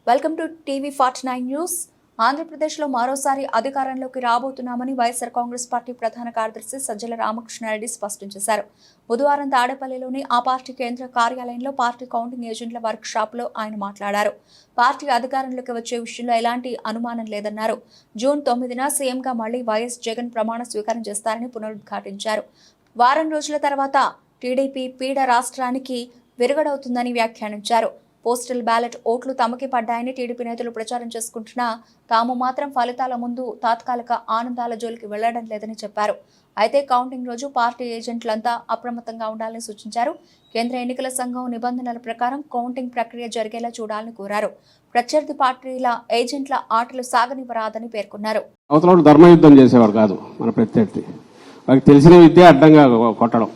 Welcome to TV 49 news. ఆంధ్రప్రదేశ్లో మరోసారి అధికారంలోకి రాబోతున్నామని వైఎస్ఆర్ కాంగ్రెస్ పార్టీ ప్రధాన కార్యదర్శి సజ్జల రామకృష్ణారెడ్డి స్పష్టం చేశారు. బుధవారం తాడేపల్లిలోని ఆ పార్టీ కేంద్ర కార్యాలయంలో పార్టీ కౌంటింగ్ ఏజెంట్ల వర్క్ షాప్లో ఆయన మాట్లాడారు. పార్టీ అధికారంలోకి వచ్చే విషయంలో ఎలాంటి అనుమానం లేదన్నారు. జూన్ 9న సీఎంగా మళ్లీ వైఎస్ జగన్ ప్రమాణ స్వీకారం చేస్తారని పునరుద్ఘాటించారు. వారం రోజుల తర్వాత టీడీపీ పీడ రాష్ట్రానికి విరగడవుతుందని వ్యాఖ్యానించారు. పోస్టల్ బ్యాలెట్ ఓట్లు తమకి పడ్డాయని టీడీపీ నేతలు ప్రచారం చేసుకుంటున్నా తాము మాత్రం ఫలితాల ముందు తాత్కాలిక ఆనందాల జోలికి వెళ్లడం లేదని చెప్పారు. అయితే కౌంటింగ్ రోజు పార్టీ ఏజెంట్లంతా అప్రమత్తంగా ఉండాలని సూచించారు. కేంద్ర ఎన్నికల సంఘం నిబంధనల ప్రకారం కౌంటింగ్ ప్రక్రియ జరిగేలా చూడాలని కోరారు. ప్రత్యర్థి పార్టీల ఏజెంట్ల ఆటలు సాగనివ్వరాదని పేర్కొన్నారు. అవతల ధర్మయుద్ధం చేసేవాడు కాదు మన ప్రత్యర్థి. వాళ్ళకి తెలిసిన విద్య అడ్డంగా కొట్టడం,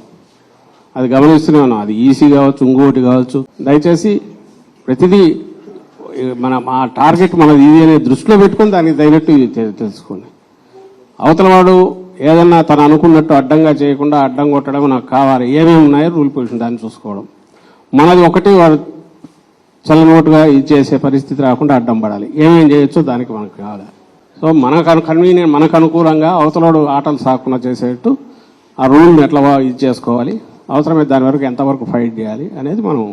అది గమనిస్తూనే ఉన్నాం. అది ఈసీ కావచ్చు, ఇంకోటి కావచ్చు. దయచేసి ప్రతిదీ మా టార్గెట్ మనది ఇది అనే దృష్టిలో పెట్టుకుని దానికి తగినట్టు తెలుసుకోండి. అవతల వాడు ఏదన్నా తను అనుకున్నట్టు అడ్డంగా చేయకుండా అడ్డం కొట్టడం నాకు కావాలి, ఏమేమి ఉన్నాయో రూల్ పొజిషన్ దాన్ని చూసుకోవడం. మనది ఒకటి వాడు చల్లనోటుగా ఇది చేసే పరిస్థితి రాకుండా అడ్డం పడాలి. ఏమేం చేయొచ్చో దానికి మనకు కావాలి. సో కన్వీనియంట్ మనకు అనుకూలంగా అవతలవాడు ఆటలు సాకుండా చేసేట్టు ఆ రూల్ని ఎట్లా ఇది చేసుకోవాలి, అవసరమైతే దాని వరకు ఎంతవరకు ఫైట్ చేయాలి అనేది మనం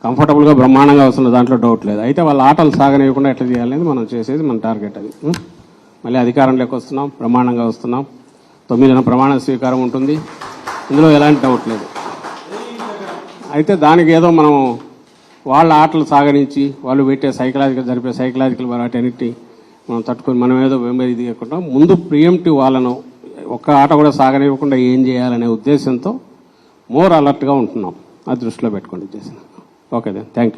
కంఫర్టబుల్గా బ్రహ్మాండంగా వస్తున్న దాంట్లో డౌట్ లేదు. అయితే వాళ్ళ ఆటలు సాగనివ్వకుండా ఎట్లా చేయాలనేది మనం చేసేది మన టార్గెట్. అది మళ్ళీ అధికారంలోకి వస్తున్నాం, బ్రహ్మాండంగా వస్తున్నాం. 9న ప్రమాణ స్వీకారం ఉంటుంది, ఇందులో ఎలాంటి డౌట్ లేదు. అయితే దానికి ఏదో మనం వాళ్ళ ఆటలు సాగనించి వాళ్ళు పెట్టే జరిపే సైకలాజికల్ వాటన్నిటి మనం తట్టుకొని మనం ఏదో ఇది కాకుండా ముందు ప్రియంటివ్ వాళ్ళను ఒక్క ఆట కూడా సాగనివ్వకుండా ఏం చేయాలనే ఉద్దేశంతో మోర్ అలర్ట్గా ఉంటున్నాం. అది దృష్టిలో పెట్టుకోండి చేసిన. Okay then, thank you.